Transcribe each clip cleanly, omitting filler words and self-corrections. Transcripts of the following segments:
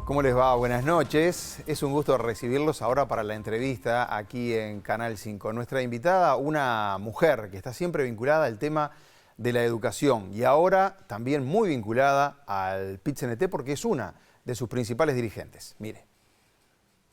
¿Cómo les va? Buenas noches. Es un gusto recibirlos ahora para la entrevista aquí en Canal 5. Nuestra invitada, una mujer que está siempre vinculada al tema de la educación y ahora también muy vinculada al PIT-CNT porque es una de sus principales dirigentes. Mire.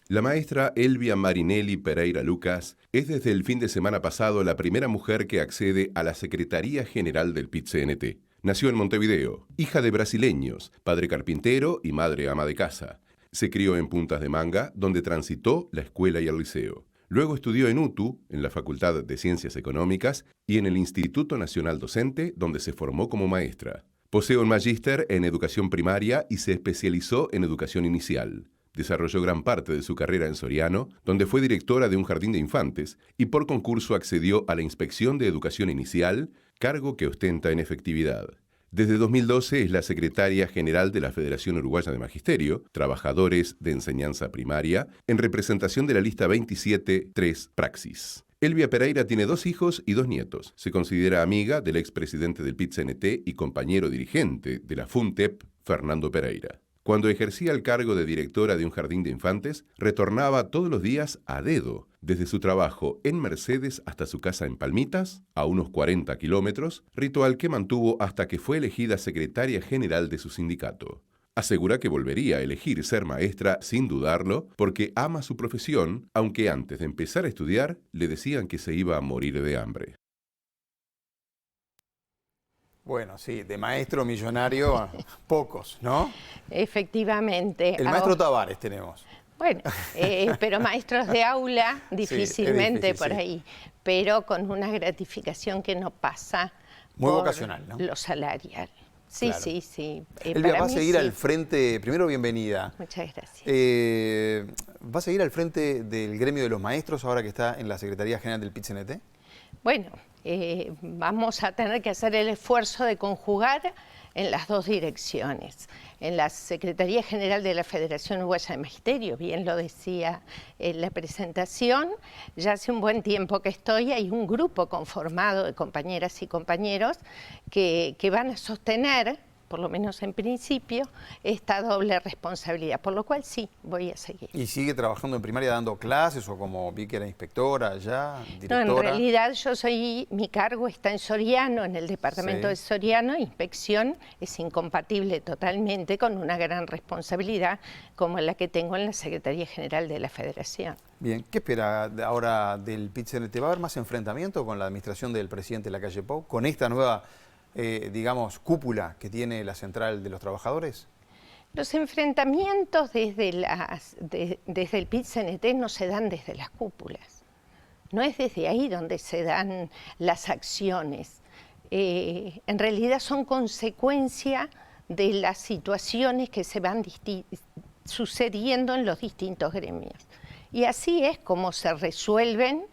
La maestra Elvia Marinelli Pereira Lucas es desde el fin de semana pasado la primera mujer que accede a la Secretaría General del PIT-CNT. Nació en Montevideo, hija de brasileños, padre carpintero y madre ama de casa. Se crió en Puntas de Manga, donde transitó la escuela y el liceo. Luego estudió en UTU, en la Facultad de Ciencias Económicas, y en el Instituto Nacional Docente, donde se formó como maestra. Posee un magíster en educación primaria y se especializó en educación inicial. Desarrolló gran parte de su carrera en Soriano, donde fue directora de un jardín de infantes, y por concurso accedió a la Inspección de Educación Inicial, cargo que ostenta en efectividad. Desde 2012 es la secretaria general de la Federación Uruguaya de Magisterio, Trabajadores de Enseñanza Primaria, en representación de la lista 27.3 Praxis. Elvia Pereira tiene 2 hijos y 2 nietos. Se considera amiga del expresidente del PIT-CNT y compañero dirigente de la FUNTEP, Fernando Pereira. Cuando ejercía el cargo de directora de un jardín de infantes, retornaba todos los días a dedo, desde su trabajo en Mercedes hasta su casa en Palmitas, a unos 40 kilómetros, ritual que mantuvo hasta que fue elegida secretaria general de su sindicato. Asegura que volvería a elegir ser maestra sin dudarlo, porque ama su profesión, aunque antes de empezar a estudiar le decían que se iba a morir de hambre. Bueno, sí, de maestro millonario, pocos, ¿no? Efectivamente. El maestro Tavares tenemos. Bueno, pero maestros de aula difícilmente difícil, por sí. ahí, pero con una gratificación que no pasa Muy por vocacional, ¿no? lo salarial. Sí, Claro. sí. Elvia, Para va a mí seguir sí. al frente, primero bienvenida. Muchas gracias. ¿Va a seguir al frente del gremio de los maestros ahora que está en la Secretaría General del PIT-CNT? Bueno, vamos a tener que hacer el esfuerzo de conjugar en las dos direcciones. En la Secretaría General de la Federación Uruguaya de Magisterio, bien lo decía en la presentación, ya hace un buen tiempo que estoy, hay un grupo conformado de compañeras y compañeros que van a sostener, por lo menos en principio, esta doble responsabilidad, por lo cual sí, voy a seguir. ¿Y sigue trabajando en primaria dando clases o como vi que era inspectora ya, directora? No, en realidad mi cargo está en Soriano, en el departamento de Soriano. Inspección es incompatible totalmente con una gran responsabilidad como la que tengo en la Secretaría General de la Federación. Bien, ¿qué espera ahora del PIT-CNT? ¿Va a haber más enfrentamiento con la administración del presidente Lacalle Pou, con esta nueva, digamos, cúpula que tiene la Central de los Trabajadores? Los enfrentamientos desde el PIT-CNT no se dan desde las cúpulas. No es desde ahí donde se dan las acciones. En realidad son consecuencia de las situaciones que se van sucediendo en los distintos gremios. Y así es como se resuelven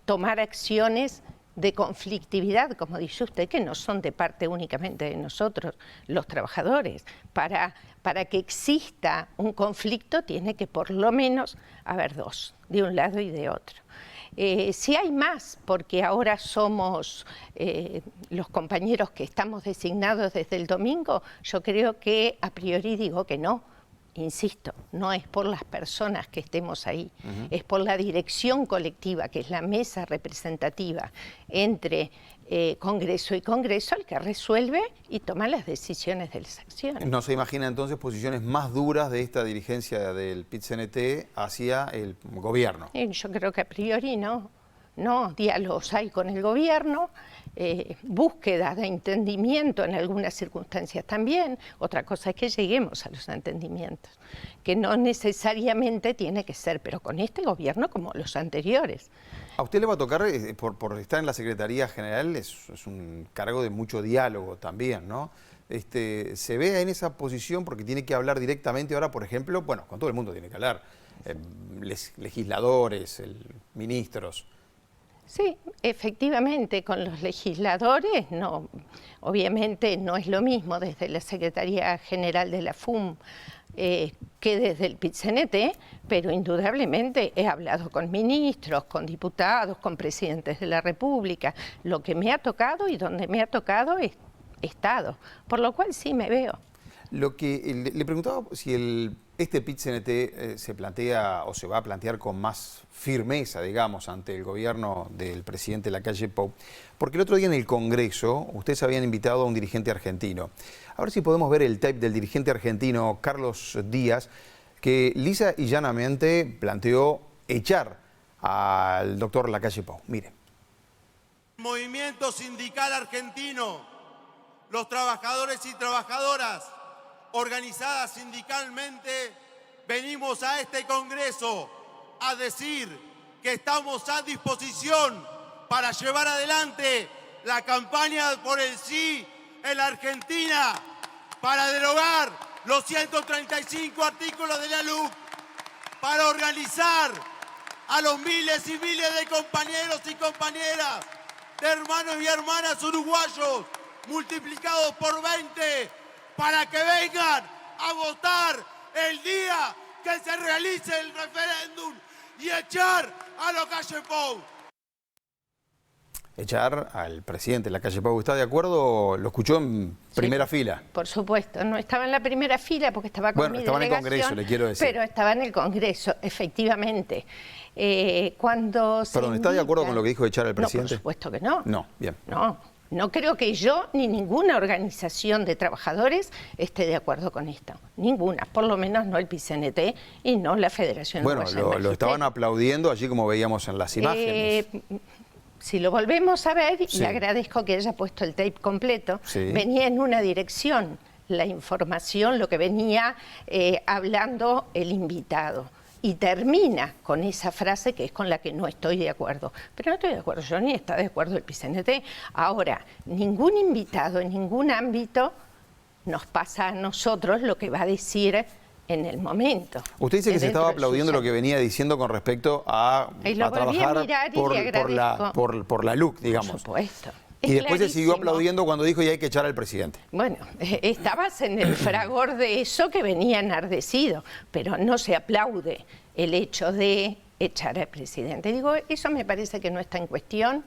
tomar acciones de conflictividad, como dice usted, que no son de parte únicamente de nosotros, los trabajadores. Para que exista un conflicto tiene que por lo menos haber dos, de un lado y de otro. Si hay más, porque ahora somos los compañeros que estamos designados desde el domingo, yo creo que a priori digo que no. Insisto, no es por las personas que estemos ahí, es por la dirección colectiva, que es la mesa representativa entre Congreso y Congreso, el que resuelve y toma las decisiones de las acciones. ¿No se imagina entonces posiciones más duras de esta dirigencia del PIT-CNT hacia el gobierno? Yo creo que a priori no. No, diálogos hay con el gobierno, búsqueda de entendimiento en algunas circunstancias también. Otra cosa es que lleguemos a los entendimientos, que no necesariamente tiene que ser, pero con este gobierno como los anteriores. A usted le va a tocar, por estar en la Secretaría General, es un cargo de mucho diálogo también, ¿no? ¿Se ve en esa posición porque tiene que hablar directamente ahora, por ejemplo, bueno, con todo el mundo tiene que hablar, legisladores, ministros? Sí, efectivamente, con los legisladores, no, obviamente no es lo mismo desde la Secretaría General de la FUM que desde el PIT-CNT, pero indudablemente he hablado con ministros, con diputados, con presidentes de la República, lo que me ha tocado y donde me ha tocado he estado, por lo cual sí me veo. Lo que le preguntaba si este PIT-CNT se plantea o se va a plantear con más firmeza, digamos, ante el gobierno del presidente Lacalle Pou, porque el otro día en el Congreso ustedes habían invitado a un dirigente argentino. A ver si podemos ver el tape del dirigente argentino Carlos Díaz, que lisa y llanamente planteó echar al doctor Lacalle Pou. Mire. El movimiento sindical argentino, los trabajadores y trabajadoras organizadas sindicalmente, venimos a este Congreso a decir que estamos a disposición para llevar adelante la campaña por el sí en la Argentina, para derogar los 135 artículos de la LUC, para organizar a los miles y miles de compañeros y compañeras, de hermanos y hermanas uruguayos, multiplicados por 20, para que vengan a votar el día que se realice el referéndum y echar a Lacalle Pou. Echar al presidente Lacalle Pou. ¿Está de acuerdo? Lo escuchó en primera fila. Por supuesto, no estaba en la primera fila porque estaba con mi estaba en el Congreso, le quiero decir. Pero estaba en el Congreso, efectivamente. Perdón, ¿está de acuerdo con lo que dijo de echar al presidente? No, por supuesto que no. No, bien. No creo que yo ni ninguna organización de trabajadores esté de acuerdo con esto. Ninguna, por lo menos no el PIT-CNT y no la Federación Bueno, Uruguaya del lo Magisterio. estaban aplaudiendo allí como veíamos en las imágenes. Si lo volvemos a ver, Sí. y agradezco que haya puesto el tape completo, Sí. venía en una dirección la información, lo que venía hablando el invitado. Y termina con esa frase que es con la que no estoy de acuerdo. Pero no estoy de acuerdo yo ni está de acuerdo el PIT-CNT. Ahora, ningún invitado en ningún ámbito nos pasa a nosotros lo que va a decir en el momento. Usted dice que se estaba aplaudiendo lo que venía diciendo con respecto a trabajar por la LUC, digamos. Por supuesto. Y después se siguió clarísimo. aplaudiendo cuando dijo y hay que echar al presidente. Bueno, estabas en el fragor de eso que venía enardecido, pero no se aplaude el hecho de echar al presidente. Digo, eso me parece que no está en cuestión.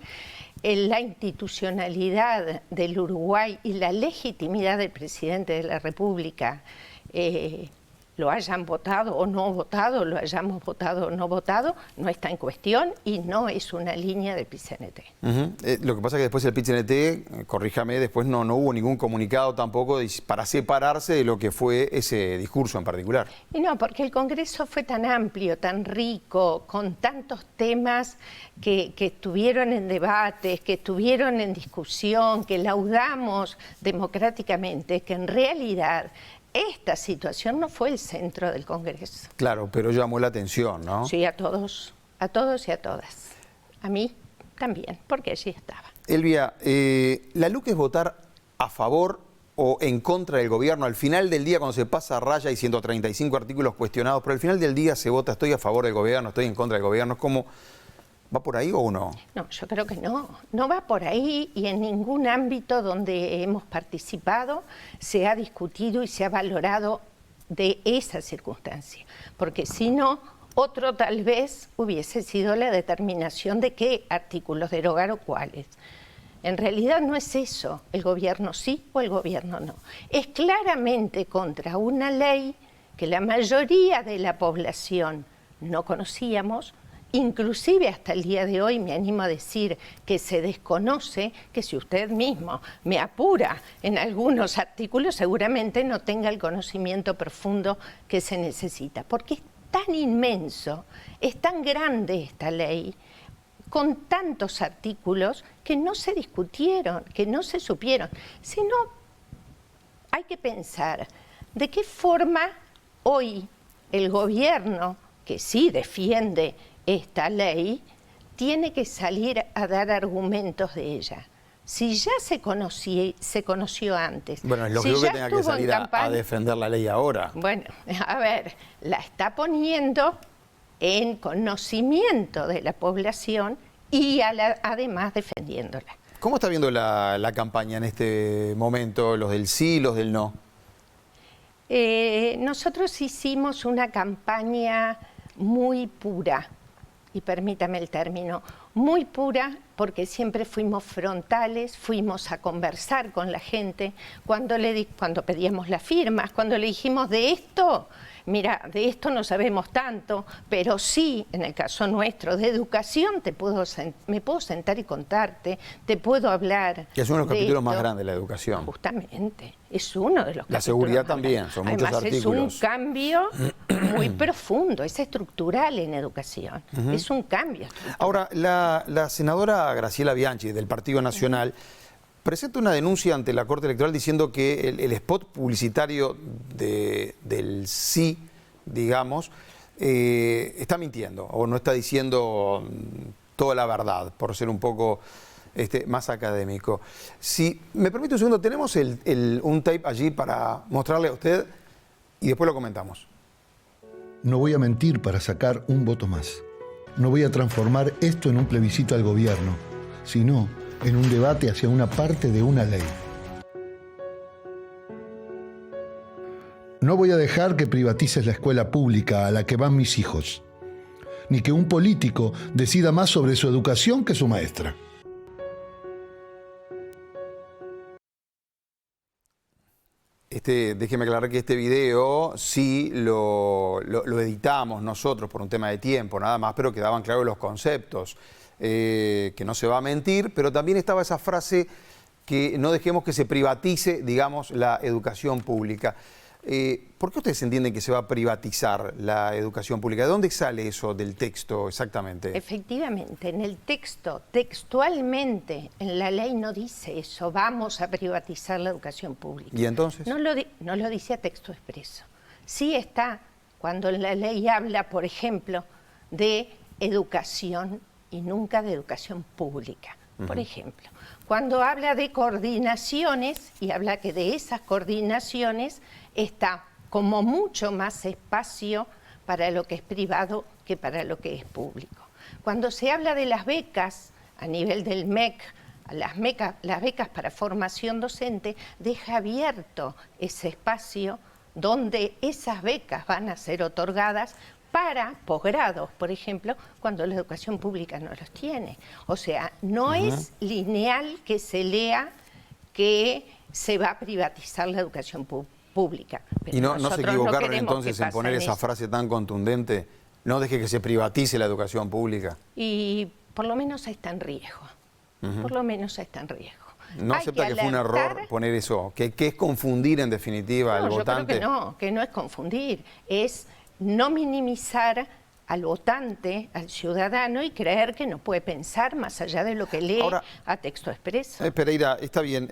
La institucionalidad del Uruguay y la legitimidad del presidente de la República, lo hayan votado o no votado, lo hayamos votado o no votado, no está en cuestión y no es una línea del PIT-CNT. Lo que pasa es que después el PIT-CNT, corríjame, después no hubo ningún comunicado tampoco para separarse de lo que fue ese discurso en particular. Y no, porque el Congreso fue tan amplio, tan rico, con tantos temas que estuvieron en debates, que estuvieron en discusión, que laudamos democráticamente, que en realidad esta situación no fue el centro del Congreso. Claro, pero llamó la atención, ¿no? Sí, a todos y a todas. A mí también, porque allí estaba. Elvia, ¿la LUC es votar a favor o en contra del gobierno? Al final del día, cuando se pasa a raya y 135 artículos cuestionados, pero al final del día se vota, estoy a favor del gobierno, estoy en contra del gobierno, ¿es como, va por ahí o no? No, yo creo que no va por ahí y en ningún ámbito donde hemos participado se ha discutido y se ha valorado de esa circunstancia, porque si no, otro tal vez hubiese sido la determinación de qué artículos derogar o cuáles. En realidad no es eso, el gobierno sí o el gobierno no. Es claramente contra una ley que la mayoría de la población no conocíamos, inclusive hasta el día de hoy me animo a decir que se desconoce, que si usted mismo me apura en algunos artículos seguramente no tenga el conocimiento profundo que se necesita, porque es tan inmenso, es tan grande esta ley, con tantos artículos que no se discutieron, que no se supieron, sino hay que pensar de qué forma hoy el gobierno, que sí defiende esta ley, tiene que salir a dar argumentos de ella. Si ya se conoció antes. Bueno, es lógico que tenga que salir a campaña, defender la ley ahora. Bueno, a ver, la está poniendo en conocimiento de la población y además defendiéndola. ¿Cómo está viendo la campaña en este momento, los del sí y los del no? Nosotros hicimos una campaña muy pura, y permítame el término, muy pura porque siempre fuimos frontales, fuimos a conversar con la gente, cuando pedíamos las firmas, cuando le dijimos de esto, mira, de esto no sabemos tanto, pero sí, en el caso nuestro, de educación, me puedo sentar y contarte, te puedo hablar. Que es uno de los capítulos esto. Más grandes de la educación. Justamente, es uno de los capítulos. La seguridad también, son muchos artículos. Además, es un cambio muy profundo, es estructural en educación, es un cambio estructural. Ahora, la senadora Graciela Bianchi, del Partido Nacional, presenta una denuncia ante la Corte Electoral diciendo que el spot publicitario del sí, digamos, está mintiendo o no está diciendo toda la verdad, por ser un poco más académico. Si me permite un segundo, tenemos un tape allí para mostrarle a usted y después lo comentamos. No voy a mentir para sacar un voto más. No voy a transformar esto en un plebiscito al gobierno, sino en un debate hacia una parte de una ley. No voy a dejar que privatices la escuela pública a la que van mis hijos, ni que un político decida más sobre su educación que su maestra. Déjeme aclarar que este video sí lo editamos nosotros por un tema de tiempo, nada más, pero quedaban claros los conceptos. Que no se va a mentir, pero también estaba esa frase que no dejemos que se privatice, digamos, la educación pública. ¿Por qué ustedes entienden que se va a privatizar la educación pública? ¿De dónde sale eso del texto exactamente? Efectivamente, en el texto, textualmente, en la ley no dice eso, vamos a privatizar la educación pública. ¿Y entonces? No lo dice a texto expreso. Sí está cuando en la ley habla, por ejemplo, de educación y nunca de educación pública. Por ejemplo, cuando habla de coordinaciones y habla que de esas coordinaciones está como mucho más espacio para lo que es privado que para lo que es público. Cuando se habla de las becas a nivel del MEC, las becas para formación docente, deja abierto ese espacio donde esas becas van a ser otorgadas para posgrados, por ejemplo, cuando la educación pública no los tiene. O sea, no es lineal que se lea que se va a privatizar la educación pública. Pero ¿y no se equivocaron entonces en poner esa frase tan contundente? No deje que se privatice la educación pública. Y por lo menos está en riesgo. Por lo menos está en riesgo. ¿No acepta que fue un error poner eso? ¿Que es confundir en definitiva al votante? Yo creo que no es confundir, es no minimizar al votante, al ciudadano, y creer que no puede pensar más allá de lo que lee a texto expreso. Pereira, está bien.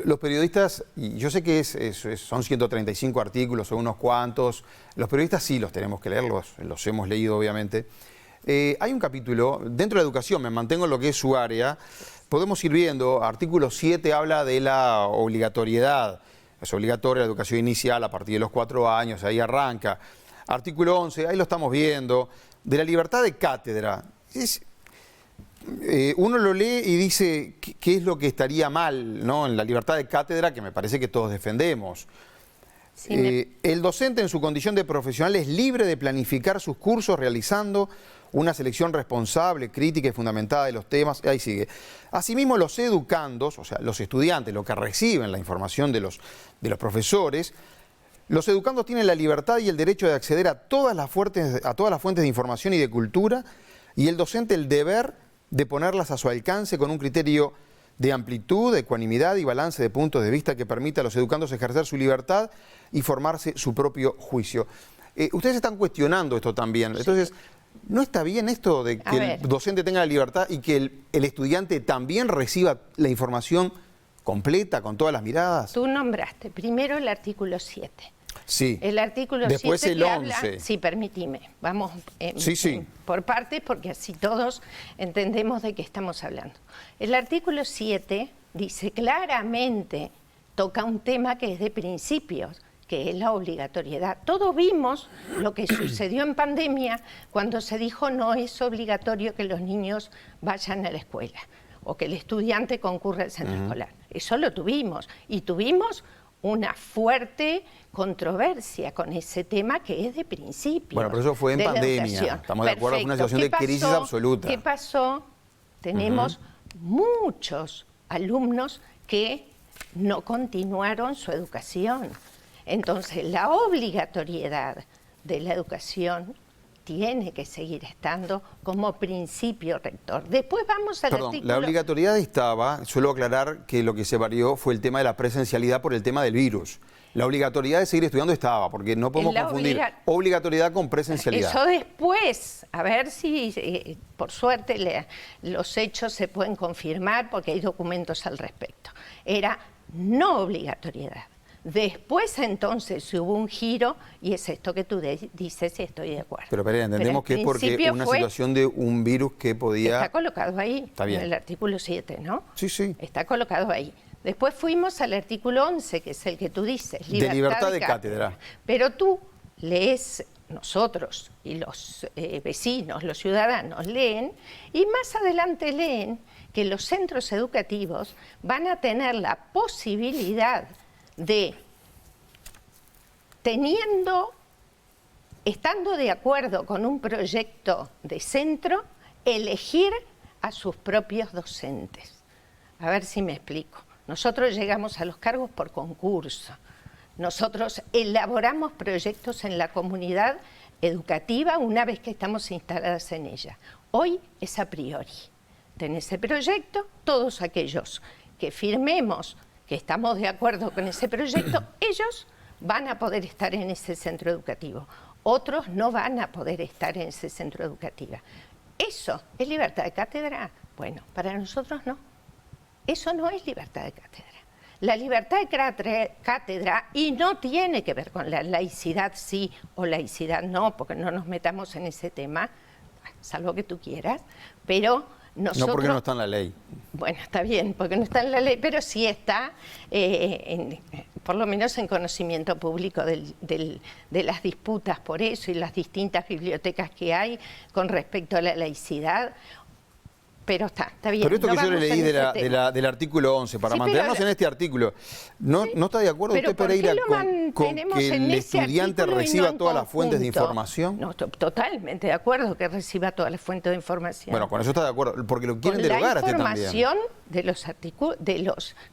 Los periodistas, y yo sé que son 135 artículos o unos cuantos, los periodistas sí los tenemos que leer, los hemos leído obviamente. Hay un capítulo, dentro de la educación, me mantengo en lo que es su área, podemos ir viendo, artículo 7 habla de la obligatoriedad. Es obligatoria la educación inicial a partir de los 4 años, ahí arranca. Artículo 11, ahí lo estamos viendo, de la libertad de cátedra. Uno lo lee y dice qué es lo que estaría mal, ¿no? En la libertad de cátedra, que me parece que todos defendemos. Sí, el docente en su condición de profesional es libre de planificar sus cursos realizando una selección responsable, crítica y fundamentada de los temas. Ahí sigue. Asimismo, los educandos, o sea, los estudiantes, los que reciben la información de los profesores, los educandos tienen la libertad y el derecho de acceder a todas las fuentes de información y de cultura, y el docente el deber de ponerlas a su alcance con un criterio de amplitud, de ecuanimidad y balance de puntos de vista que permita a los educandos ejercer su libertad y formarse su propio juicio. Ustedes están cuestionando esto también. Entonces, ¿no está bien esto de que el docente tenga la libertad y que el estudiante también reciba la información completa, con todas las miradas? Tú nombraste primero el artículo 7. Sí. El artículo después 7 el 11. Habla, sí, permitime. Vamos sí. Por partes, porque así todos entendemos de qué estamos hablando. El artículo 7 dice claramente, toca un tema que es de principios, que es la obligatoriedad. Todos vimos lo que sucedió en pandemia cuando se dijo no es obligatorio que los niños vayan a la escuela o que el estudiante concurra al centro escolar. Eso lo tuvimos, y tuvimos una fuerte controversia con ese tema que es de principio. Bueno, pero eso fue en pandemia. Estamos de acuerdo, fue una situación de crisis absoluta. ¿Qué pasó tenemos muchos alumnos que no continuaron su educación. Entonces, la obligatoriedad de la educación tiene que seguir estando como principio rector. Después vamos al artículo... La obligatoriedad estaba, suelo aclarar que lo que se varió fue el tema de la presencialidad por el tema del virus. La obligatoriedad de seguir estudiando estaba, porque no podemos confundir obligatoriedad con presencialidad. Eso después, a ver si, por suerte, los hechos se pueden confirmar, porque hay documentos al respecto. Era no obligatoriedad. Después entonces hubo un giro y es esto que tú dices y estoy de acuerdo. Pero Pereira, entendemos que es porque una situación de un virus que podía... Está colocado ahí, está bien, en el artículo 7, ¿no? Sí, sí. Está colocado ahí. Después fuimos al artículo 11, que es el que tú dices, libertad de cátedra. Pero tú lees, nosotros y los vecinos, los ciudadanos leen, y más adelante leen que los centros educativos van a tener la posibilidad de, estando de acuerdo con un proyecto de centro, elegir a sus propios docentes. A ver si me explico. Nosotros llegamos a los cargos por concurso. Nosotros elaboramos proyectos en la comunidad educativa una vez que estamos instaladas en ella. Hoy es a priori. Tenés ese proyecto, todos aquellos que firmemos que estamos de acuerdo con ese proyecto, ellos van a poder estar en ese centro educativo. Otros no van a poder estar en ese centro educativo. ¿Eso es libertad de cátedra? Bueno, para nosotros no. Eso no es libertad de cátedra. La libertad de cátedra, y no tiene que ver con la laicidad sí o laicidad no, porque no nos metamos en ese tema, salvo que tú quieras, pero nosotros... No porque no está en la ley. Bueno, está bien, porque no está en la ley, pero sí está, por lo menos en conocimiento público de las disputas por eso y las distintas bibliotecas que hay con respecto a la laicidad. Pero está bien. Pero esto que yo le leí del artículo 11, para mantenernos en este artículo, ¿no está de acuerdo usted, Pereira, con que el estudiante reciba todas las fuentes de información? No, totalmente de acuerdo que reciba todas las fuentes de información. Bueno, con eso está de acuerdo, porque lo quieren derogar a este también.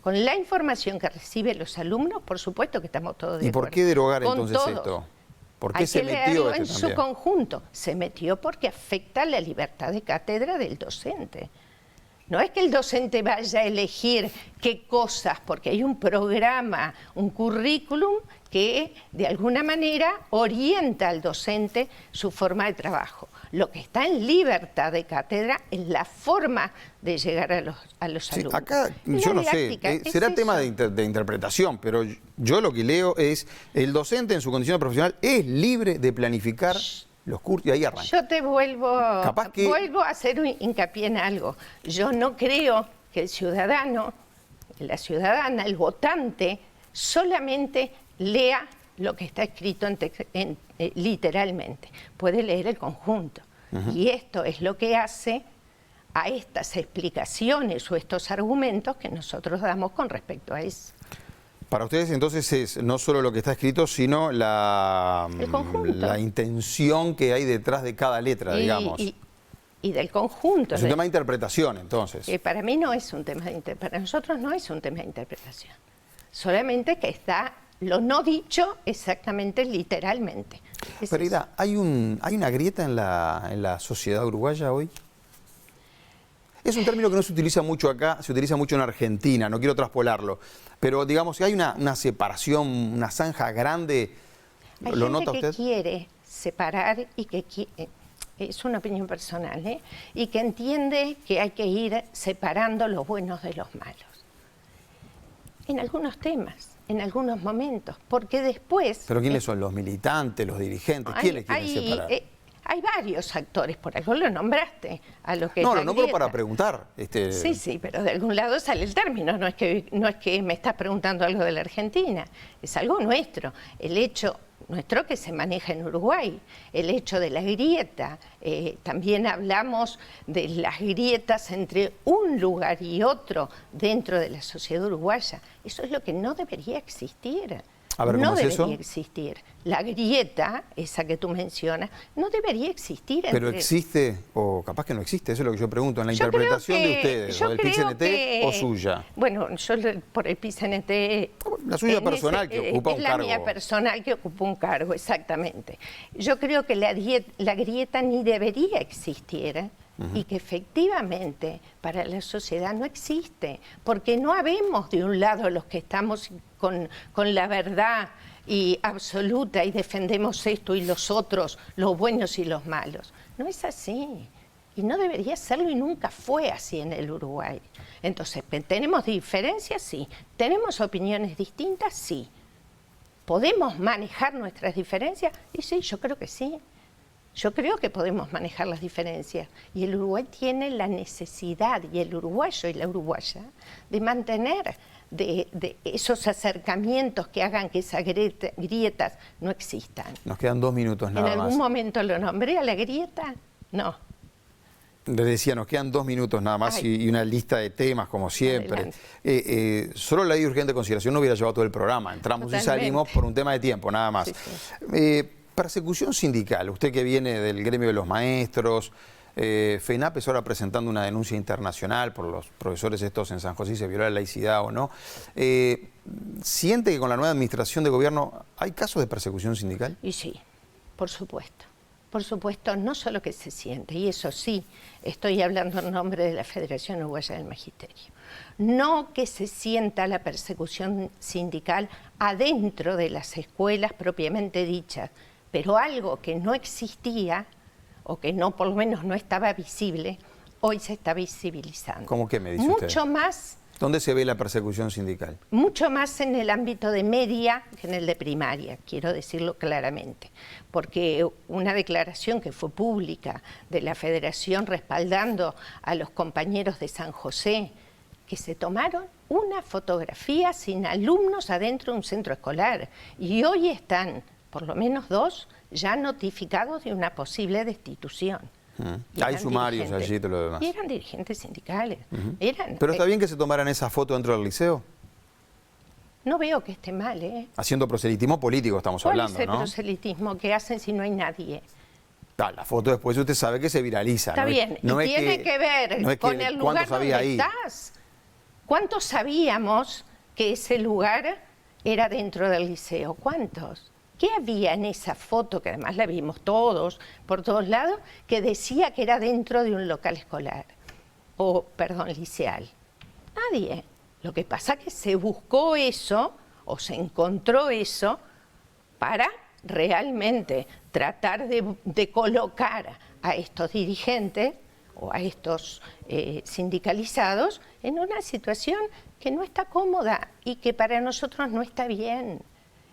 Con la información que reciben los alumnos, por supuesto que estamos todos de acuerdo. ¿Y por qué derogar entonces esto? ¿Por qué se metió en su conjunto? Se metió porque afecta la libertad de cátedra del docente. No es que el docente vaya a elegir qué cosas, porque hay un programa, un currículum que de alguna manera orienta al docente su forma de trabajo. Lo que está en libertad de cátedra es la forma de llegar a los alumnos. Acá yo no sé, será tema de interpretación, pero yo lo que leo es, el docente en su condición profesional es libre de planificar los cursos y ahí arranca. Yo te vuelvo a hacer un hincapié en algo. Yo no creo que el ciudadano, la ciudadana, el votante, solamente lea lo que está escrito literalmente. Puede leer el conjunto. Y esto es lo que hace a estas explicaciones o estos argumentos que nosotros damos con respecto a eso. Para ustedes entonces es no solo lo que está escrito, sino la intención que hay detrás de cada letra, digamos. Y del conjunto. Es un tema de interpretación, entonces. Para mí no es un tema de interpretación, para nosotros no es un tema de interpretación. Solamente que está lo no dicho exactamente, literalmente. Pereira, ¿hay una grieta en la sociedad uruguaya hoy? Es un término que no se utiliza mucho acá, se utiliza mucho en Argentina, no quiero traspolarlo. Pero digamos, si hay una separación, una zanja grande, ¿lo nota usted? Hay gente que quiere separar y que es una opinión personal, y que entiende que hay que ir separando los buenos de los malos. En algunos temas, en algunos momentos, porque después... ¿Pero quiénes son? ¿Los militantes, los dirigentes? ¿Quiénes quieren separar? Hay varios actores, por algo lo nombraste. A lo que no, lo nombro para preguntar. Sí, pero de algún lado sale el término. No es que me estás preguntando algo de la Argentina, es algo nuestro. El hecho nuestro que se maneja en Uruguay, el hecho de la grieta. También hablamos de las grietas entre un lugar y otro dentro de la sociedad uruguaya. Eso es lo que no debería existir. A ver, ¿cómo no es debería eso? existir. La grieta, esa que tú mencionas, no debería existir. Pero existe, o capaz que no existe, eso es lo que yo pregunto, en la Yo interpretación creo de que- ustedes, yo o del creo PIT-CNT que- o suya. Bueno, yo por el PIT-CNT... La suya personal, que ocupa un Es la cargo. mía personal que ocupa un cargo, exactamente. Yo creo que la grieta ni debería existir, y que efectivamente para la sociedad no existe, porque no habemos de un lado los que estamos con la verdad y absoluta y defendemos esto y los otros, los buenos y los malos. No es así. Y no debería serlo y nunca fue así en el Uruguay. Entonces, ¿tenemos diferencias? Sí. ¿Tenemos opiniones distintas? Sí. ¿Podemos manejar nuestras diferencias? Y sí, yo creo que sí. Yo creo que podemos manejar las diferencias. Y el Uruguay tiene la necesidad, y el uruguayo y la uruguaya, de mantener de esos acercamientos que hagan que esas grietas no existan. Nos quedan 2 minutos nada más. ¿En algún momento lo nombré a la grieta? No. Les decía, nos quedan 2 minutos nada más Ay. y una lista de temas, como siempre. Adelante. Solo la ley de urgente consideración no hubiera llevado todo el programa. Entramos y Totalmente. salimos por un tema de tiempo, nada más. Sí, sí. Persecución sindical. Usted que viene del gremio de los maestros, FENAP es ahora presentando una denuncia internacional por los profesores estos en San José, si se violó la laicidad o no. ¿Siente que con la nueva administración de gobierno hay casos de persecución sindical? Y sí, por supuesto. Por supuesto, no solo que se siente, y eso sí, estoy hablando en nombre de la Federación Uruguaya del Magisterio, no que se sienta la persecución sindical adentro de las escuelas propiamente dichas, pero algo que no existía, o que no, por lo menos no estaba visible, hoy se está visibilizando. ¿Cómo qué me dice Mucho usted? más. ¿Dónde se ve la persecución sindical? Mucho más en el ámbito de media que en el de primaria, quiero decirlo claramente, porque una declaración que fue pública de la Federación respaldando a los compañeros de San José, que se tomaron una fotografía sin alumnos adentro de un centro escolar, y hoy están, por lo menos 2, ya notificados de una posible destitución. Y Hay eran sumarios dirigentes. allí y todo lo demás. Y eran dirigentes sindicales. Eran, Pero está bien que se tomaran esa foto dentro del liceo, no veo que esté mal, ¿eh? haciendo proselitismo político estamos ¿Cuál hablando, es el ¿no? proselitismo que hacen si no hay nadie? La foto después usted sabe que se viraliza. Está ¿no? bien, No y es tiene que ver no es con que el cuántos lugar había donde ahí. estás. ¿Cuántos sabíamos que ese lugar era dentro del liceo? ¿Cuántos? ¿Qué había en esa foto, que además la vimos todos, por todos lados, que decía que era dentro de un local escolar? O, perdón, liceal. Nadie. Lo que pasa es que se buscó eso, o se encontró eso, para realmente tratar de colocar a estos dirigentes o a estos sindicalizados en una situación que no está cómoda y que para nosotros no está bien.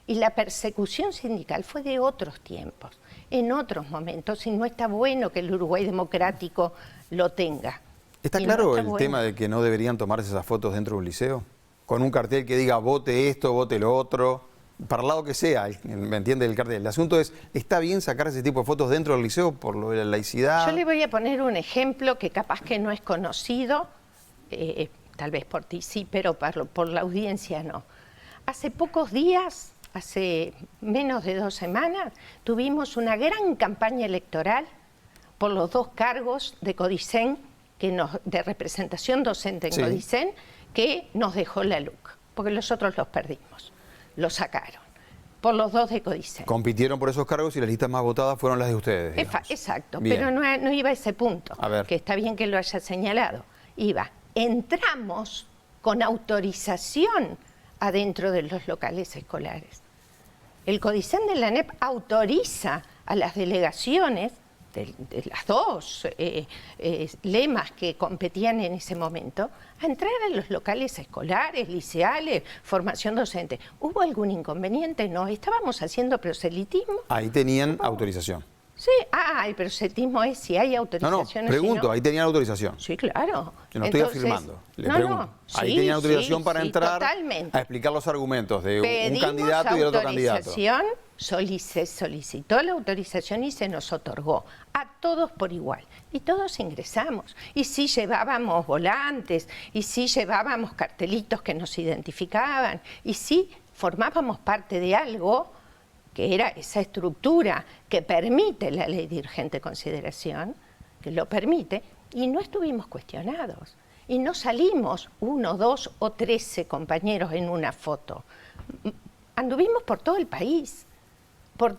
Y la persecución sindical fue de otros tiempos, en otros momentos, y no está bueno que el Uruguay democrático lo tenga. ¿Está Y no claro está el bueno. tema de que no deberían tomarse esas fotos dentro de un liceo? Con un cartel que diga vote esto, vote lo otro, para el lado que sea, ¿me entiende el cartel? El asunto es, ¿está bien sacar ese tipo de fotos dentro del liceo por lo de la laicidad? Yo le voy a poner un ejemplo que capaz que no es conocido, tal vez por ti sí, pero por la audiencia no. Hace pocos días, hace menos de 2 semanas, tuvimos una gran campaña electoral por los 2 cargos de Codicen, de representación docente en Sí. Codicen, que nos dejó la LUC, porque los otros los perdimos, los sacaron, por los 2 de Codicen. Compitieron por esos cargos y las listas más votadas fueron las de ustedes. digamos. Exacto, Bien. pero no iba a ese punto, A ver. que está bien que lo haya señalado. Entramos con autorización adentro de los locales escolares. El Codicen de la ANEP autoriza a las delegaciones de las 2 lemas que competían en ese momento a entrar en los locales escolares, liceales, formación docente. ¿Hubo algún inconveniente? No, estábamos haciendo proselitismo. Ahí tenían autorización. Sí, el proselitismo es si hay No, autorización o pregunto, si no. ahí tenían autorización. Sí, claro. Yo no estoy Entonces, afirmando, le no, pregunto. no, Ahí sí, tenían autorización sí, para sí, entrar totalmente. a explicar los argumentos de un Pedimos candidato y del otro candidato. autorización, se solicitó la autorización y se nos otorgó a todos por igual. Y todos ingresamos. Y sí llevábamos volantes, y sí llevábamos cartelitos que nos identificaban, y sí formábamos parte de algo que era esa estructura que permite la ley de urgente consideración, que lo permite, y no estuvimos cuestionados. Y no salimos 1, 2 o 13 compañeros en una foto. Anduvimos por todo el país, por